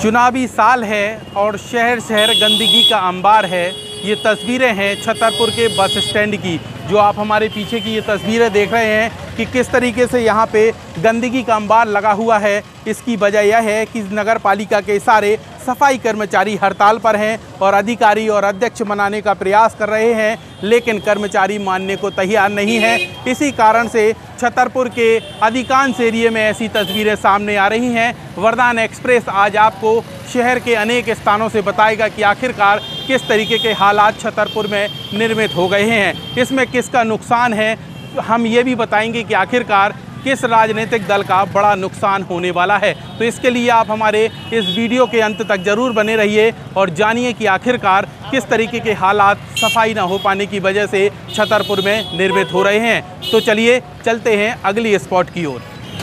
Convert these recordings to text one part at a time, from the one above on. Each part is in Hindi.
चुनावी साल है और शहर शहर गंदगी का अंबार है। ये तस्वीरें हैं छतरपुर के बस स्टैंड की। जो आप हमारे पीछे की ये तस्वीरें देख रहे हैं कि किस तरीके से यहाँ पे गंदगी का अंबार लगा हुआ है। इसकी वजह यह है कि नगर पालिका के सारे सफाई कर्मचारी हड़ताल पर हैं और अधिकारी और अध्यक्ष मनाने का प्रयास कर रहे हैं, लेकिन कर्मचारी मानने को तैयार नहीं है। इसी कारण से छतरपुर के अधिकांश एरिए में ऐसी तस्वीरें सामने आ रही हैं। वरदान एक्सप्रेस आज आपको शहर के अनेक स्थानों से बताएगा कि आखिरकार किस तरीके के हालात छतरपुर में निर्मित हो गए हैं, इसमें किसका नुकसान है। हम ये भी बताएंगे कि आखिरकार किस राजनीतिक दल का बड़ा नुकसान होने वाला है। तो इसके लिए आप हमारे इस वीडियो के अंत तक ज़रूर बने रहिए और जानिए कि आखिरकार किस तरीके के हालात सफाई न हो पाने की वजह से छतरपुर में निर्मित हो रहे हैं। तो चलिए चलते हैं अगली स्पॉट की ओर।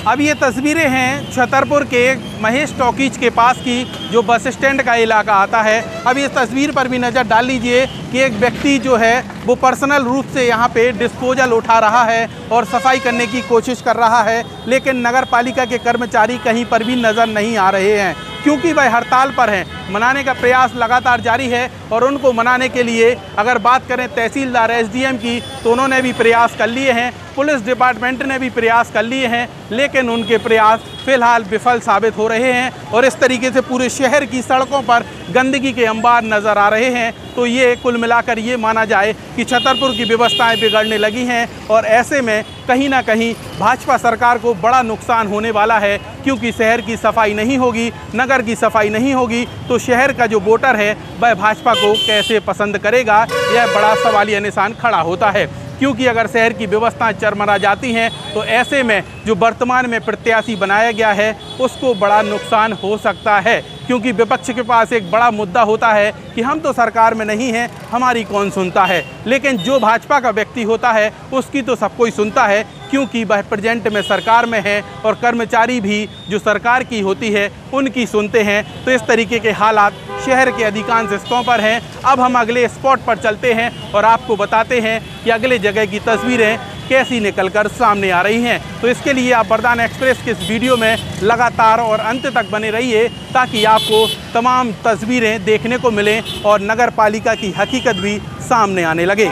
अब ये तस्वीरें हैं छतरपुर के महेश टॉकीज के पास की, जो बस स्टैंड का इलाका आता है। अब इस तस्वीर पर भी नज़र डाल लीजिए कि एक व्यक्ति जो है वो पर्सनल रूप से यहाँ पे डिस्पोजल उठा रहा है और सफाई करने की कोशिश कर रहा है, लेकिन नगर पालिका के कर्मचारी कहीं पर भी नज़र नहीं आ रहे हैं क्योंकि वह हड़ताल पर हैं। मनाने का प्रयास लगातार जारी है और उनको मनाने के लिए अगर बात करें तहसीलदार एसडीएम की तो उन्होंने भी प्रयास कर लिए हैं, पुलिस डिपार्टमेंट ने भी प्रयास कर लिए हैं, लेकिन उनके प्रयास फिलहाल विफल साबित हो रहे हैं और इस तरीके से पूरे शहर की सड़कों पर गंदगी के अंबार नज़र आ रहे हैं। तो ये कुल मिलाकर ये माना जाए कि छतरपुर की व्यवस्थाएं बिगड़ने लगी हैं और ऐसे में कहीं ना कहीं भाजपा सरकार को बड़ा नुकसान होने वाला है, क्योंकि शहर की सफाई नहीं होगी, नगर की सफाई नहीं होगी तो शहर का जो वोटर है वह भाजपा को कैसे पसंद करेगा, यह बड़ा सवालिया निशान खड़ा होता है। क्योंकि अगर शहर की व्यवस्थाएं चरमरा जाती हैं तो ऐसे में जो वर्तमान में प्रत्याशी बनाया गया है उसको बड़ा नुकसान हो सकता है, क्योंकि विपक्ष के पास एक बड़ा मुद्दा होता है कि हम तो सरकार में नहीं हैं, हमारी कौन सुनता है। लेकिन जो भाजपा का व्यक्ति होता है उसकी तो सब कोई सुनता है, क्योंकि वह प्रेजेंट में सरकार में है और कर्मचारी भी जो सरकार की होती है उनकी सुनते हैं। तो इस तरीके के हालात शहर के अधिकांश हिस्सों पर हैं। अब हम अगले स्पॉट पर चलते हैं और आपको बताते हैं कि अगले जगह की तस्वीरें कैसी निकलकर सामने आ रही हैं। तो इसके लिए आप वरदान एक्सप्रेस के इस वीडियो में लगातार और अंत तक बने रहिए ताकि आपको तमाम तस्वीरें देखने को मिलें और नगर पालिका की हकीकत भी सामने आने लगे।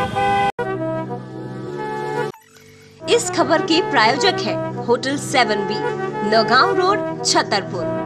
इस खबर के प्रायोजक है hotel 7B, Naugaon road, Chhatarpur.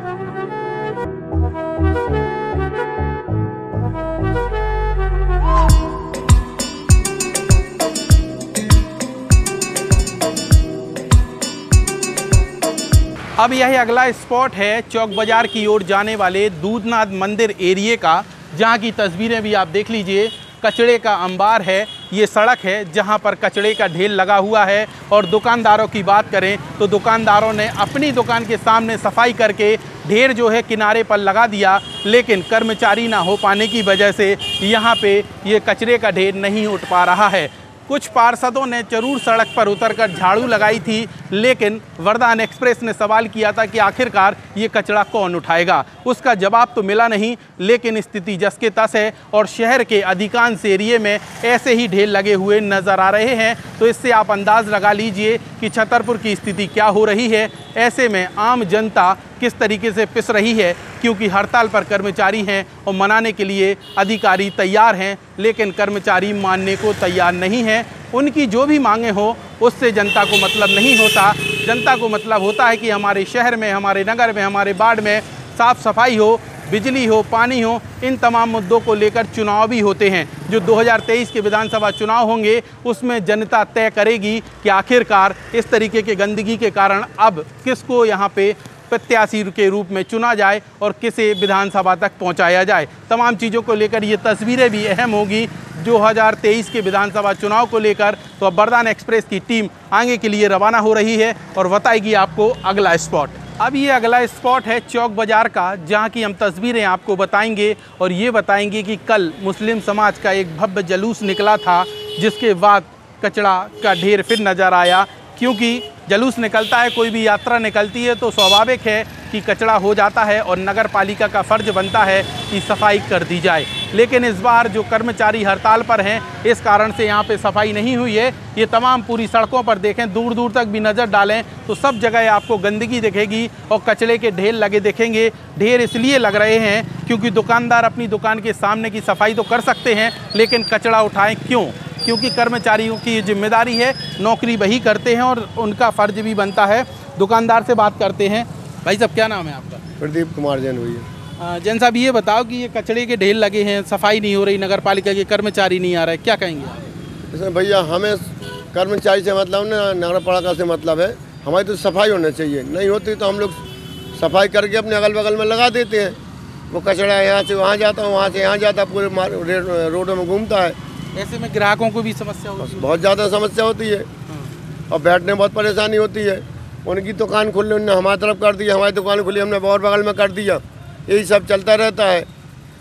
अब यही अगला स्पॉट है चौक बाजार की ओर जाने वाले दूधनाथ मंदिर एरिए का, जहां की तस्वीरें भी आप देख लीजिए। कचड़े का अंबार है, ये सड़क है जहां पर कचड़े का ढेर लगा हुआ है। और दुकानदारों की बात करें तो दुकानदारों ने अपनी दुकान के सामने सफाई करके ढेर जो है किनारे पर लगा दिया, लेकिन कर्मचारी ना हो पाने की वजह से यहाँ पे ये कचरे का ढेर नहीं उठ पा रहा है। कुछ पार्षदों ने जरूर सड़क पर उतरकर झाड़ू लगाई थी, लेकिन वरदान एक्सप्रेस ने सवाल किया था कि आखिरकार ये कचरा कौन उठाएगा। उसका जवाब तो मिला नहीं, लेकिन स्थिति जस के तस है और शहर के अधिकांश एरिए में ऐसे ही ढेर लगे हुए नज़र आ रहे हैं। तो इससे आप अंदाज़ लगा लीजिए कि छतरपुर की स्थिति क्या हो रही है। ऐसे में आम जनता किस तरीके से पिस रही है, क्योंकि हड़ताल पर कर्मचारी हैं और मनाने के लिए अधिकारी तैयार हैं, लेकिन कर्मचारी मानने को तैयार नहीं हैं। उनकी जो भी मांगे हो उससे जनता को मतलब नहीं होता। जनता को मतलब होता है कि हमारे शहर में, हमारे नगर में, हमारे वार्ड में साफ़ सफाई हो, बिजली हो, पानी हो। इन तमाम मुद्दों को लेकर चुनाव भी होते हैं। जो 2023 के विधानसभा चुनाव होंगे उसमें जनता तय करेगी कि आखिरकार इस तरीके के गंदगी के कारण अब किसको यहाँ पे प्रत्याशी के रूप में चुना जाए और किसे विधानसभा तक पहुंचाया जाए। तमाम चीज़ों को लेकर ये तस्वीरें भी अहम होगी 2023 के विधानसभा चुनाव को लेकर। तो अब वरदान एक्सप्रेस की टीम आगे के लिए रवाना हो रही है और बताएगी आपको अगला स्पॉट। अब ये अगला स्पॉट है चौक बाज़ार का, जहाँ की हम तस्वीरें आपको बताएंगे और ये बताएंगे कि कल मुस्लिम समाज का एक भव्य जुलूस निकला था, जिसके बाद कचरा का ढेर फिर नज़र आया। क्योंकि जुलूस निकलता है, कोई भी यात्रा निकलती है तो स्वाभाविक है कि कचरा हो जाता है और नगर पालिका का फ़र्ज बनता है कि सफाई कर दी जाए। लेकिन इस बार जो कर्मचारी हड़ताल पर हैं इस कारण से यहाँ पे सफाई नहीं हुई है। ये तमाम पूरी सड़कों पर देखें, दूर दूर तक भी नज़र डालें तो सब जगह आपको गंदगी दिखेगी और कचरे के ढेर लगे दिखेंगे। ढेर इसलिए लग रहे हैं क्योंकि दुकानदार अपनी दुकान के सामने की सफाई तो कर सकते हैं, लेकिन कचरा उठाएं क्यों? क्योंकि कर्मचारियों की ये जिम्मेदारी है, नौकरी वही करते हैं और उनका फ़र्ज भी बनता है। दुकानदार से बात करते हैं। भाई साहब, क्या नाम है आपका? प्रदीप कुमार जैन भैया। जैन साहब, ये बताओ कि ये कचरे के ढेर लगे हैं, सफाई नहीं हो रही, नगर पालिका के कर्मचारी नहीं आ रहे, क्या कहेंगे आप? इसमें भैया हमें कर्मचारी से मतलब ना, नगर पालिका से मतलब है, हमारी तो सफाई होनी चाहिए। नहीं होती तो हम लोग सफाई करके अपने अगल बगल में लगा देते हैं। वो कचरा यहाँ से वहाँ जाता, वहाँ से यहाँ जाता, पूरे रोडों में घूमता है। ऐसे में ग्राहकों को भी समस्या होती है, बहुत ज़्यादा समस्या होती है और बैठने में बहुत परेशानी होती है। उनकी दुकान खुली, उन्होंने हमारी तरफ कर दी, हमारी दुकान खुली, हमने बहुत बगल में कर दिया। यही सब चलता रहता है।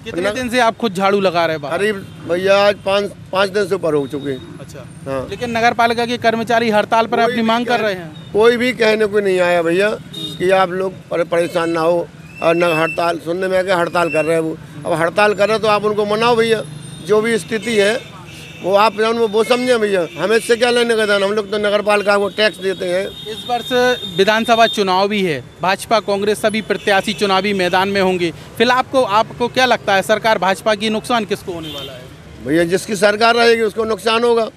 कितने दिन से आप खुद झाड़ू लगा रहे हैं? करीब भैया आज पाँच दिन से ऊपर हो चुके हैं। अच्छा, हाँ। लेकिन नगर पालिका के कर्मचारी हड़ताल पर अपनी मांग कर रहे हैं। कोई भी कहने को नहीं आया भैया कि आप लोग परेशान ना हो। और न हड़ताल सुनने में आके हड़ताल कर रहे हैं वो। अब हड़ताल कर रहे तो आप उनको मनाओ भैया, जो भी स्थिति है वो आप वो समझें भैया। हमें इससे क्या लेने का दान, हम लोग तो नगर पालिका को टैक्स देते हैं। इस वर्ष विधानसभा चुनाव भी है, भाजपा कांग्रेस सभी प्रत्याशी चुनावी मैदान में होंगे। फिलहाल आपको क्या लगता है, सरकार भाजपा की नुकसान किसको होने वाला है? भैया जिसकी सरकार रहेगी उसको नुकसान होगा।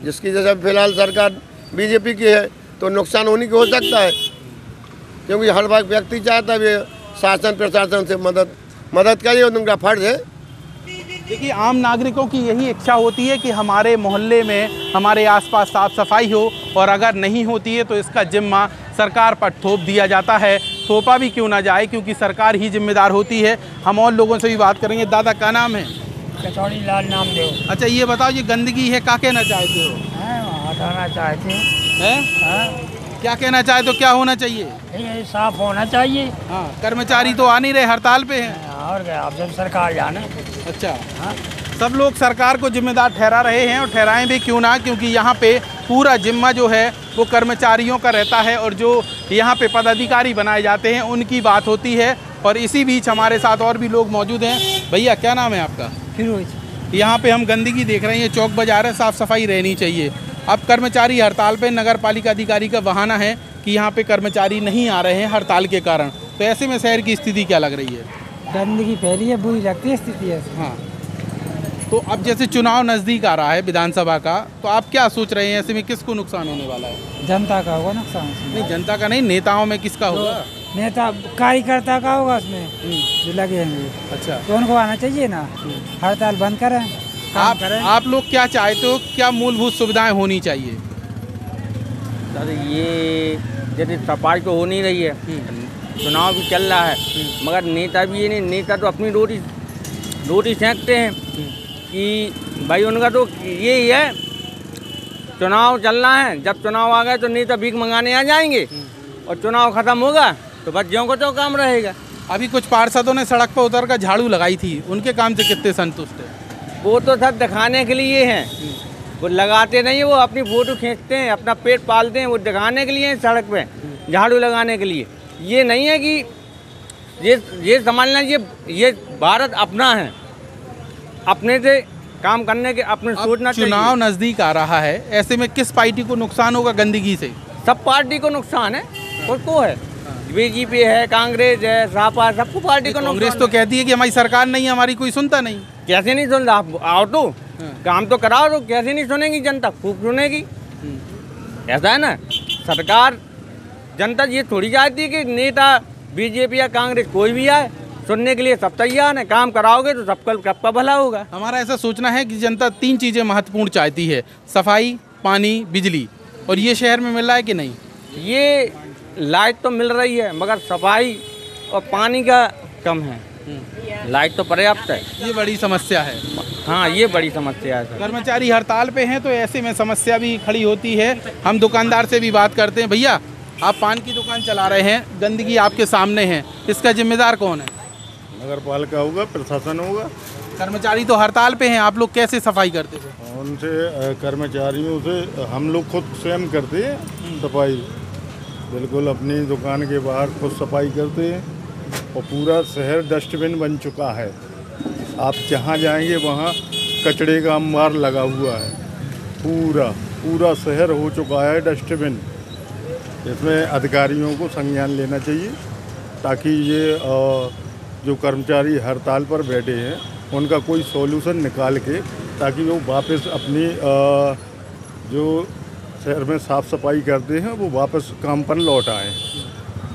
जिसकी जैसे फिलहाल सरकार बीजेपी की है तो नुकसान होने की हो सकता है, क्योंकि हर व्यक्ति चाहता है शासन प्रशासन से मदद करिए, उनका फर्ज है। देखिए, आम नागरिकों की यही इच्छा होती है कि हमारे मोहल्ले में, हमारे आसपास साफ सफाई हो, और अगर नहीं होती है तो इसका जिम्मा सरकार पर थोप दिया जाता है। थोपा भी क्यों ना जाए, क्योंकि सरकार ही जिम्मेदार होती है। हम और लोगों से भी बात करेंगे। दादा, क्या नाम है? कचौड़ी लाल नाम दो। अच्छा, ये बताओ, ये गंदगी है, क्या कहना चाहते हो? हटाना चाहते हैं? हैं। क्या कहना चाहे तो क्या होना चाहिए? ये साफ होना चाहिए। हाँ, कर्मचारी तो आ नहीं रहे, हड़ताल पे हैं। और क्या, अब जब सरकार जाने। अच्छा, हाँ, सब लोग सरकार को जिम्मेदार ठहरा रहे हैं और ठहराएं भी क्यों ना, क्योंकि यहाँ पे पूरा जिम्मा जो है वो कर्मचारियों का रहता है और जो यहाँ पे पदाधिकारी बनाए जाते हैं उनकी बात होती है। और इसी बीच हमारे साथ और भी लोग मौजूद हैं। भैया, क्या नाम है आपका? फिरोज। यहाँ पे हम गंदगी देख रहे हैं, चौक बाजार है, साफ़ सफाई रहनी चाहिए। अब कर्मचारी हड़ताल पे, नगर पालिका अधिकारी का बहाना है कि यहाँ पे कर्मचारी नहीं आ रहे हैं हड़ताल के कारण। तो ऐसे में शहर की स्थिति क्या लग रही है? गंदगी फैली है, बुरी लगती है स्थिति है। हाँ, तो अब जैसे चुनाव नज़दीक आ रहा है विधानसभा का, तो आप क्या सोच रहे हैं, ऐसे में किसको नुकसान होने वाला है? जनता का होगा नुकसान। नहीं, जनता का नहीं, नेताओं में किसका होगा? नेता कार्यकर्ता का होगा उसमें जो लगे हैं। अच्छा, तो उनको आना चाहिए ना, हड़ताल बंद करें। आप लोग क्या चाहते हो, क्या मूलभूत सुविधाएं होनी चाहिए? सर, ये जैसे सफाई तो हो नहीं रही है, चुनाव भी चल रहा है, मगर नेता भी ये नहीं, नेता तो अपनी रोटी सेंकते हैं कि भाई उनका तो यही है, चुनाव चल रहा है, जब चुनाव आ गए तो नेता भीख मंगाने आ जाएंगे और चुनाव खत्म होगा तो बस ज्यों को तो काम रहेगा। अभी कुछ पार्षदों ने सड़क पर उतर कर झाड़ू लगाई थी, उनके काम से कितने संतुष्ट है? वो तो सब दिखाने के लिए हैं, वो लगाते नहीं है, वो अपनी फोटो खींचते हैं, अपना पेट पालते हैं, वो दिखाने के लिए हैं सड़क पे, झाड़ू लगाने के लिए। ये नहीं है कि ये समझना, ये भारत अपना है, अपने से काम करने के, अपने सोचना चाहिए। चुनाव नज़दीक आ रहा है, ऐसे में किस पार्टी को नुकसान होगा गंदगी से? सब पार्टी को नुकसान है, उसको है, बीजेपी है, कांग्रेस है, सपा, सबको पार्टी को नुकसान। कांग्रेस तो कहती है कि हमारी सरकार नहीं है, हमारी कोई सुनता नहीं। कैसे नहीं सुन रहा? आप आओ तो काम तो कराओ, तो कैसे नहीं सुनेगी जनता? खूब सुनेगी। ऐसा है ना, सरकार जनता ये थोड़ी चाहती है कि नेता बीजेपी या कांग्रेस कोई भी आए, सुनने के लिए सब तैयार है। काम कराओगे तो सबका भला होगा। हमारा ऐसा सोचना है कि जनता 3 चीज़ें महत्वपूर्ण चाहती है, सफाई, पानी, बिजली, और ये शहर में मिल रहा है कि नहीं? ये लाइट तो मिल रही है, मगर सफाई और पानी का कम है। लाइट तो पर्याप्त है, ये बड़ी समस्या है। हाँ, ये बड़ी समस्या है। कर्मचारी हड़ताल पे हैं तो ऐसे में समस्या भी खड़ी होती है। हम दुकानदार से भी बात करते हैं। भैया, आप पान की दुकान चला रहे हैं, गंदगी आपके सामने है, इसका जिम्मेदार कौन है? नगर पालिका होगा, प्रशासन होगा। कर्मचारी तो हड़ताल पे हैं, आप लोग कैसे सफाई करते थे? उनसे कर्मचारियों से हम लोग खुद स्वयं करते हैं सफाई, बिल्कुल अपनी दुकान के बाहर खुद सफाई करते हैं। और पूरा शहर डस्टबिन बन चुका है, आप जहाँ जाएंगे वहाँ कचड़े का अंबार लगा हुआ है। पूरा शहर हो चुका है डस्टबिन। इसमें अधिकारियों को संज्ञान लेना चाहिए ताकि ये जो कर्मचारी हड़ताल पर बैठे हैं उनका कोई सॉल्यूशन निकाल के ताकि वो वापस अपनी जो शहर में साफ़ सफाई करते हैं वो वापस काम पर लौट आएँ।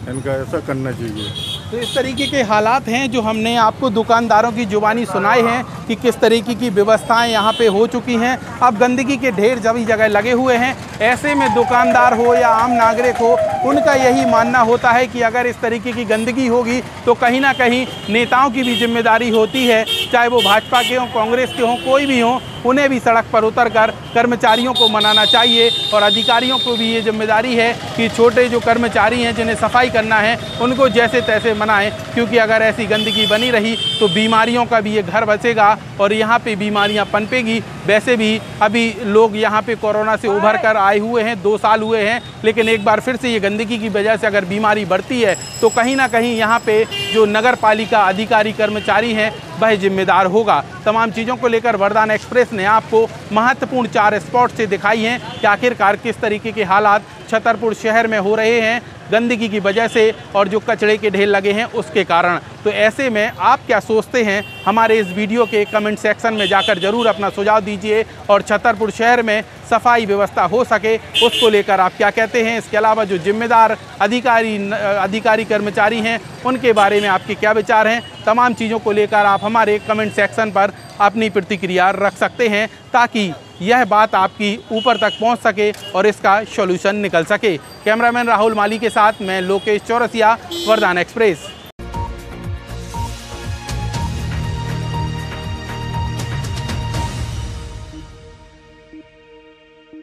इनका ऐसा करना चाहिए। तो इस तरीके के हालात हैं जो हमने आपको दुकानदारों की जुबानी सुनाए हैं कि किस तरीके की व्यवस्थाएं यहाँ पे हो चुकी हैं। अब गंदगी के ढेर सभी जगह लगे हुए हैं। ऐसे में दुकानदार हो या आम नागरिक हो, उनका यही मानना होता है कि अगर इस तरीके की गंदगी होगी तो कहीं ना कहीं नेताओं की भी जिम्मेदारी होती है, चाहे वो भाजपा के हों, कांग्रेस के हों, कोई भी हों, उन्हें भी सड़क पर उतरकर कर्मचारियों को मनाना चाहिए। और अधिकारियों को भी ये जिम्मेदारी है कि छोटे जो कर्मचारी हैं जिन्हें सफाई करना है उनको जैसे तैसे मनाएं, क्योंकि अगर ऐसी गंदगी बनी रही तो बीमारियों का भी ये घर बचेगा और यहाँ पे बीमारियाँ पनपेगी। वैसे भी अभी लोग यहाँ पे कोरोना से उभर कर आए हुए हैं, 2 साल हुए हैं, लेकिन एक बार फिर से ये गंदगी की वजह से अगर बीमारी बढ़ती है तो कहीं ना कहीं यहाँ पे जो नगर पालिका अधिकारी कर्मचारी हैं वह जिम्मेदार होगा। तमाम चीज़ों को लेकर वरदान एक्सप्रेस ने आपको महत्वपूर्ण 4 स्पॉट से दिखाई हैं कि आखिरकार किस तरीके के हालात छतरपुर शहर में हो रहे हैं गंदगी की वजह से और जो कचरे के ढेर लगे हैं उसके कारण। तो ऐसे में आप क्या सोचते हैं, हमारे इस वीडियो के कमेंट सेक्शन में जाकर ज़रूर अपना सुझाव दीजिए और छतरपुर शहर में सफाई व्यवस्था हो सके उसको लेकर आप क्या कहते हैं। इसके अलावा जो जिम्मेदार अधिकारी कर्मचारी हैं उनके बारे में आपके क्या विचार हैं, तमाम चीज़ों को लेकर आप हमारे कमेंट सेक्शन पर अपनी प्रतिक्रिया रख सकते हैं ताकि यह बात आपकी ऊपर तक पहुंच सके और इसका सॉल्यूशन निकल सके। कैमरामैन राहुल माली के साथ मैं लोकेश चौरसिया, वरदान एक्सप्रेस।